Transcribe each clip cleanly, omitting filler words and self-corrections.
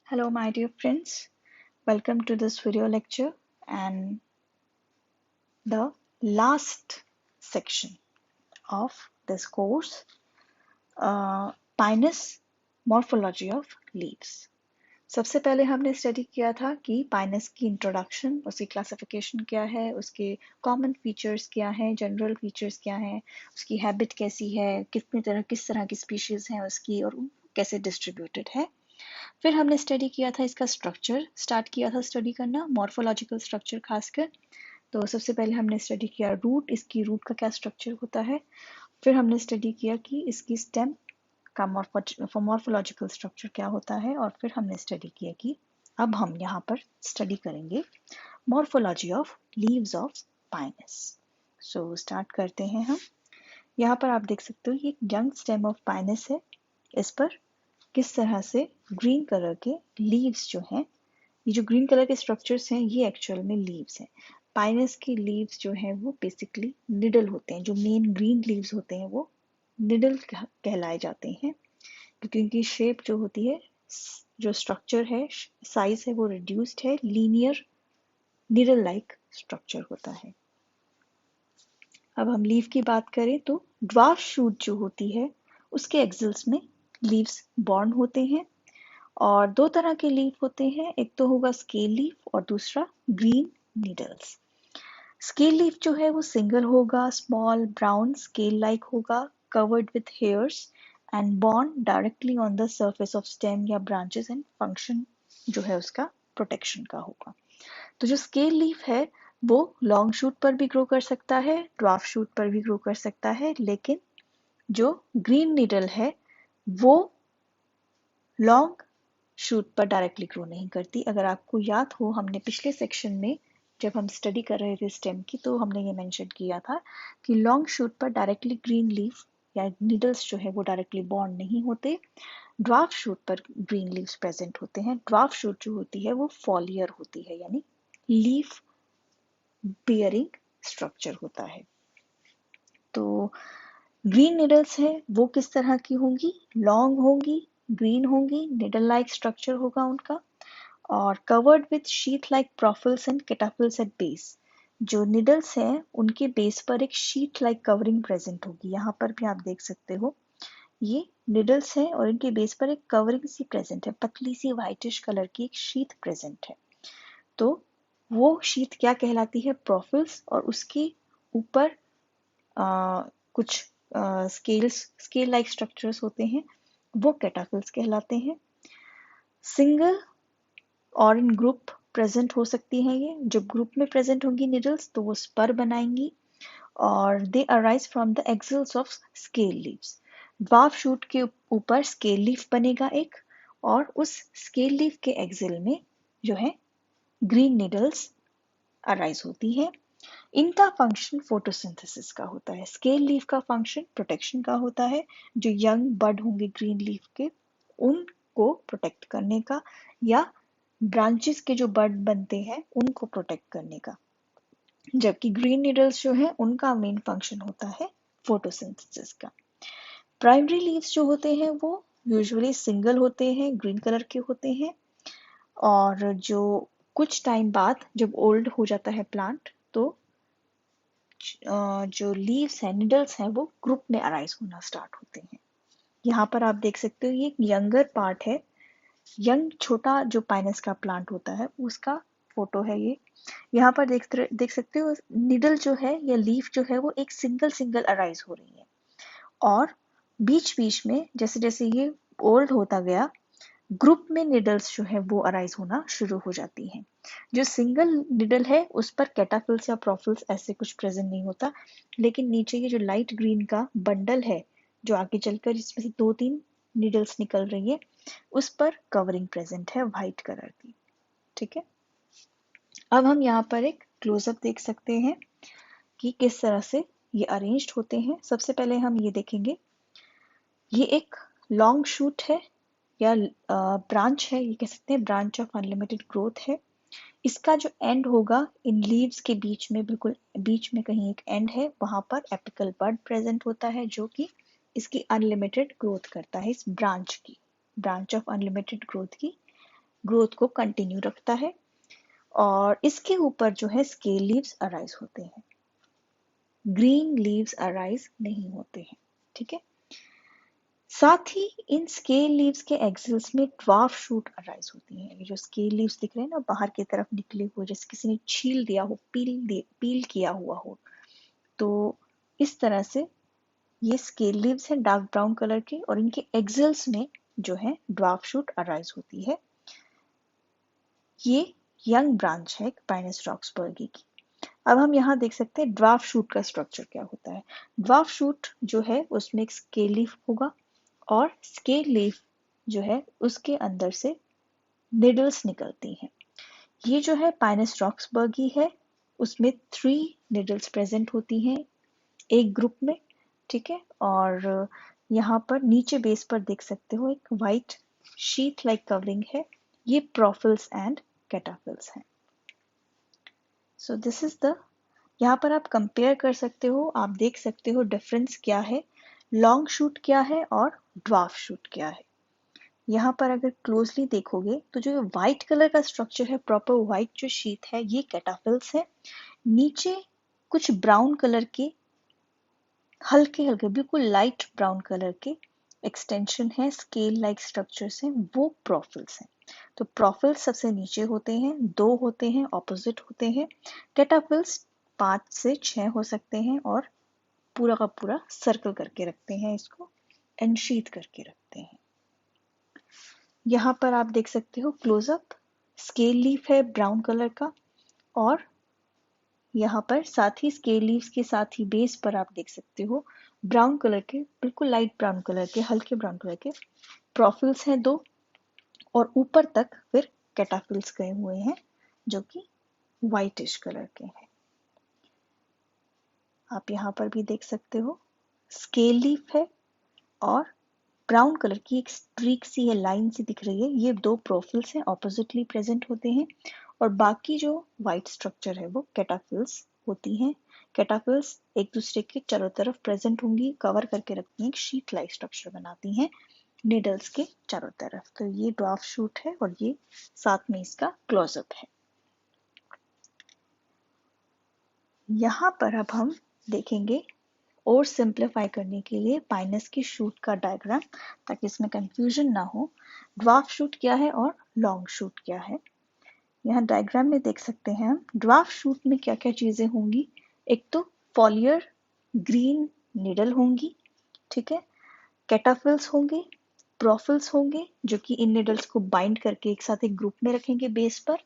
Hello, my dear friends. Welcome to this video lecture and the last section of this course, Pinus Morphology of Leaves. सबसे पहले हमने study किया था कि Pinus की introduction, उसकी क्लासिफिकेशन क्या है, उसके कॉमन फीचर्स क्या हैं, जनरल फीचर्स क्या हैं, उसकी हैबिट कैसी है, किस तरह की स्पीशीज हैं उसकी और कैसे डिस्ट्रीब्यूटेड है। फिर हमने स्टडी किया था इसका स्ट्रक्चर, स्टार्ट किया था स्टडी करना मॉर्फोलॉजिकल स्ट्रक्चर खासकर। तो सबसे पहले हमने स्टडी किया रूट, इसकी रूट का क्या स्ट्रक्चर होता है। फिर हमने स्टडी किया कि इसकी स्टेम का मॉर्फोलॉजिकल स्ट्रक्चर क्या होता है। और फिर हमने स्टडी किया कि अब हम यहाँ पर स्टडी करेंगे morphology of leaves of Pinus. So start करते हैं हम। यहाँ पर आप देख सकते हो ये एक यंग स्टेम ऑफ पाइनस है। इस पर किस तरह से ग्रीन कलर के लीव्स जो हैं, ये जो ग्रीन कलर के स्ट्रक्चर्स हैं ये एक्चुअल में लीव्स हैं। पाइनस के लीव्स जो हैं वो बेसिकली निडल होते हैं। जो मेन ग्रीन लीव्स होते हैं वो निडल कहलाए जाते हैं, क्योंकि इनकी शेप जो होती है, जो स्ट्रक्चर है, साइज है वो रिड्यूस्ड है, लीनियर निडल लाइक स्ट्रक्चर होता है। अब हम लीव की बात करें तो ड्वार्फ शूट जो होती है उसके एक्सिल्स में लीव्स बॉर्न होते हैं। और दो तरह के लीफ होते हैं, एक तो होगा स्केल लीफ और दूसरा ग्रीन नीडल्स। स्केल लीफ जो है वो सिंगल होगा, स्मॉल ब्राउन स्केल लाइक होगा, covered with hairs and born directly on the surface of stem या ब्रांचेस एंड फंक्शन जो है उसका प्रोटेक्शन का होगा। तो जो स्केल लीफ है वो लॉन्ग शूट पर भी ग्रो कर सकता है, ड्वार्फ शूट पर भी ग्रो कर सकता है, लेकिन जो ग्रीन नीडल है वो लॉन्ग शूट पर डायरेक्टली ग्रो नहीं करती। अगर आपको याद हो, हमने पिछले सेक्शन में जब हम स्टडी कर रहे थे स्टेम की तो हमने ये मेंशन किया था कि लॉन्ग शूट पर डायरेक्टली ग्रीन लीफ या नीडल्स जो है वो डायरेक्टली बॉर्न नहीं होते। ड्वार्फ शूट पर ग्रीन लीव्स प्रेजेंट होते हैं। ड्वार्फ शूट जो होती है वो फॉलियर होती है, यानी लीफ बियरिंग स्ट्रक्चर होता है। तो ग्रीन नीडल्स है वो किस तरह की होंगी, लॉन्ग होंगी, ग्रीन होंगी, निडल लाइक स्ट्रक्चर होगा उनका, और covered with sheet like prophylls and cataphylls at base. जो निडल्स हैं उनके बेस पर एक शीट लाइक कवरिंग प्रेजेंट होगी। यहाँ पर भी आप देख सकते हो ये निडल्स हैं और इनके बेस पर एक कवरिंग सी प्रेजेंट है, पतली सी व्हाइटिश कलर की एक शीट प्रेजेंट है। तो वो शीट क्या कहलाती है, प्रोफिल्स, और उसके ऊपर कुछ स्केल लाइक स्ट्रक्चर्स होते हैं, वो कैटाफिल्स कहलाते हैं। सिंगल और इन ग्रुप प्रेजेंट हो सकती हैं। ये जब ग्रुप में प्रेजेंट होंगी निडल्स तो वो स्पर बनाएंगी और दे arise from the exiles of scale leaves. Dwarf shoot के ऊपर स्केल लीफ बनेगा एक, और उस स्केल लीफ के एक्सिल में जो है ग्रीन निडल्स अराइज होती है। इनका फंक्शन फोटोसिंथेसिस का होता है। स्केल लीफ का फंक्शन प्रोटेक्शन का होता है, जो यंग बड होंगे ग्रीन लीफ के उनको प्रोटेक्ट करने का, या ब्रांचेस के जो बड बनते हैं उनको प्रोटेक्ट करने का। जबकि ग्रीन नीडल्स जो है उनका मेन फंक्शन होता है फोटोसिंथेसिस का। प्राइमरी लीव्स जो होते हैं वो यूजुअली सिंगल होते हैं, ग्रीन कलर के होते हैं, और जो कुछ टाइम बाद जब ओल्ड हो जाता है प्लांट तो जो लीव्स हैं, निडल्स हैं, वो ग्रुप में अराइज होना स्टार्ट होते हैं। यहाँ पर आप देख सकते हो ये एक यंगर पार्ट है, यंग छोटा जो पाइनस का प्लांट होता है उसका फोटो है ये। यहाँ पर देख सकते हो निडल जो है या लीफ जो है वो एक सिंगल सिंगल अराइज हो रही है, और बीच बीच में जैसे जैसे ये ओल्ड होता गया ग्रुप में निडल्स जो है वो अराइज होना शुरू हो जाती हैं। जो सिंगल निडल है उस पर कैटाफिल्स या प्रोफिल्स ऐसे कुछ प्रेजेंट नहीं होता, लेकिन नीचे ये जो लाइट ग्रीन का बंडल है जो आगे चलकर इसमें से 2-3 निडल्स निकल रही है उस पर कवरिंग प्रेजेंट है व्हाइट कलर की। ठीक है, अब हम यहाँ पर एक क्लोजअप देख सकते हैं कि किस तरह से ये अरेंज्ड होते हैं। सबसे पहले हम ये देखेंगे, ये एक लॉन्ग शूट है या ब्रांच है, ये कह सकते हैं ब्रांच ऑफ अनलिमिटेड ग्रोथ है। इसका जो एंड होगा इन लीव्स के बीच में, बिल्कुल बीच में कहीं एक एंड है, वहां पर एपिकल बड प्रेजेंट होता है जो कि इसकी अनलिमिटेड ग्रोथ करता है। इस ब्रांच की, ब्रांच ऑफ अनलिमिटेड ग्रोथ की ग्रोथ को कंटिन्यू रखता है, और इसके ऊपर जो है स्केल लीव्स अराइज होते हैं, ग्रीन लीव्स अराइज नहीं होते हैं। ठीक है, साथ ही इन स्केल लीव्स के एक्सिल्स में ड्वार्फ शूट अराइज होती हैं। ये जो स्केल लीव्स दिख रहे हैं ना बाहर की तरफ निकले हुए, जैसे किसी ने छील दिया हो, पील किया हुआ हो, तो इस तरह से ये स्केल लीव्स हैं डार्क ब्राउन कलर के, और इनके एक्सिल्स में जो है ड्वार्फ शूट अराइज होती है। ये यंग ब्रांच है पाइनस रॉक्सबर्गी की। अब हम यहाँ देख सकते हैं ड्वार्फ शूट का स्ट्रक्चर क्या होता है। ड्वार्फ शूट जो है उसमें एक स्केल लीफ होगा, और स्केल लीफ जो है उसके अंदर से निडल्स निकलती हैं। ये जो है पाइनस रॉक्सबर्गी है, उसमें 3 निडल्स प्रेजेंट होती हैं एक ग्रुप में। ठीक है, और यहाँ पर नीचे बेस पर देख सकते हो एक वाइट शीट लाइक कवरिंग है, ये प्रोफिल्स एंड कैटाफिल्स हैं। सो दिस इज द, यहाँ पर आप कंपेयर कर सकते हो, आप देख सकते हो डिफरेंस क्या है, लॉन्ग शूट क्या है और ड्वार्फ शूट क्या है। यहाँ पर अगर क्लोजली देखोगे तो जो व्हाइट कलर का स्ट्रक्चर है, प्रॉपर व्हाइट जो शीट है, ये कैटाफिल्स है। नीचे कुछ ब्राउन कलर के, हल्के हल्के बिल्कुल लाइट ब्राउन कलर के एक्सटेंशन है, स्केल लाइक स्ट्रक्चर्स हैं, वो प्रोफिल्स हैं। तो प्रोफिल्स सबसे नीचे होते हैं, 2 होते हैं, ऑपोजिट होते हैं। कैटाफिल्स 5 से 6 हो सकते हैं, और पूरा का पूरा सर्कल करके रखते हैं, इसको एनशीथ करके रखते हैं। यहाँ पर आप देख सकते हो क्लोजअप, स्केल लीफ है ब्राउन कलर का, और यहाँ पर साथ ही स्केल लीव्स के साथ ही बेस पर आप देख सकते हो ब्राउन कलर के, बिल्कुल लाइट ब्राउन कलर के, हल्के ब्राउन कलर के प्रोफिल्स हैं 2, और ऊपर तक फिर कैटाफिल्स गए हुए हैं जो कि व्हाइटिश कलर के हैं। आप यहाँ पर भी देख सकते हो स्केल लीफ है, और ब्राउन कलर की एक स्ट्रीक सी है, लाइन सी दिख रही है, ये 2 प्रोफिल्स हैं, ऑपोजिटली प्रेजेंट होते हैं। और बाकी जो व्हाइट स्ट्रक्चर है वो कैटाफिल्स होती हैं। कैटाफिल्स एक दूसरे के चारों तरफ प्रेजेंट होंगी, कवर करके रखती हैं, एक शीट लाइक स्ट्रक्चर बनाती हैं निडल्स के चारों तरफ। तो ये ड्वार्फ शूट है, और ये साथ में इसका क्लोजअप है। यहाँ पर अब हम देखेंगे और सिंप्लीफाई करने के लिए पाइनस की शूट का डायग्राम, ताकि इसमें कंफ्यूजन ना हो, ड्वार्फ शूट क्या है और लॉन्ग शूट क्या है। यहाँ डायग्राम में देख सकते हैं हम ड्वार्फ शूट में क्या क्या चीजें होंगी। एक तो फॉलियर ग्रीन निडल होंगी, ठीक है, कैटाफिल्स होंगे, प्रोफिल्स होंगे जो कि इन निडल्स को बाइंड करके एक साथ एक ग्रुप में रखेंगे बेस पर,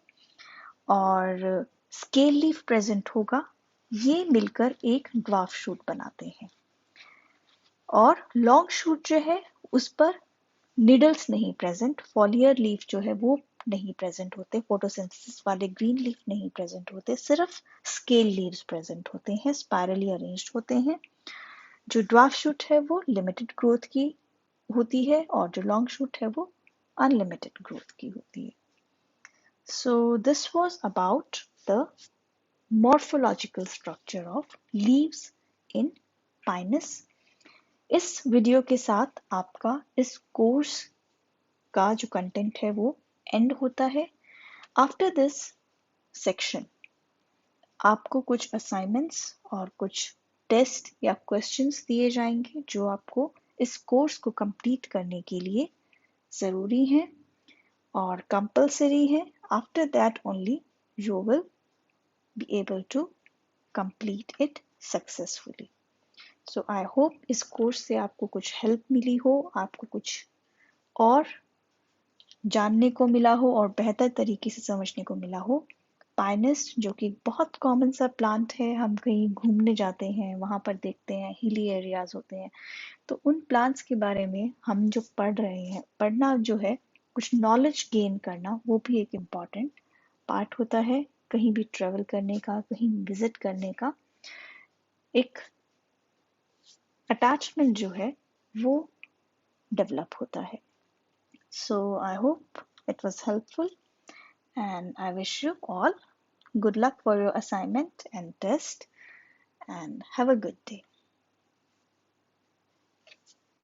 और स्केल लीफ प्रेजेंट होगा, ये मिलकर एक ड्वार्फ शूट बनाते हैं। और लॉन्ग शूट जो है उस पर निडल्स नहीं प्रेजेंट, फॉलियर लीफ जो है वो नहीं प्रेजेंट होते, फोटोसिंथेसिस वाले ग्रीन लीफ नहीं प्रेजेंट होते, सिर्फ स्केल लीव्स प्रेजेंट होते हैं, स्पाइरली अरेंज्ड होते हैं। जो ड्वार्फ शूट है वो लिमिटेड ग्रोथ की होती है, और जो लॉन्ग शूट है वो अनलिमिटेड ग्रोथ की होती है। So this was about the morphological structure of leaves in Pinus। इस वीडियो के साथ आपका इस कोर्स का जो कंटेंट है वो एंड होता है। आफ्टर दिस सेक्शन आपको कुछ असाइनमेंट्स और कुछ टेस्ट या क्वेश्चंस दिए जाएंगे जो आपको इस कोर्स को कंप्लीट करने के लिए ज़रूरी हैं और कंपलसरी है। After that only you will be able to complete it successfully। So I hope इस कोर्स से आपको कुछ हेल्प मिली हो, आपको कुछ और जानने को मिला हो और बेहतर तरीके से समझने को मिला हो। पाइनस जो कि बहुत कॉमन सा प्लांट है, हम कहीं घूमने जाते हैं वहाँ पर देखते हैं हिली एरियाज होते हैं, तो उन प्लांट्स के बारे में हम जो पढ़ रहे हैं, पढ़ना जो है कुछ नॉलेज गेन करना, वो भी एक इम्पॉर्टेंट पार्ट होता है कहीं भी ट्रेवल करने का, कहीं विजिट करने का। एक अटैचमेंट जो है वो डेवलप होता है। So I hope it was helpful and I wish you all good luck for your assignment and test and have a good day.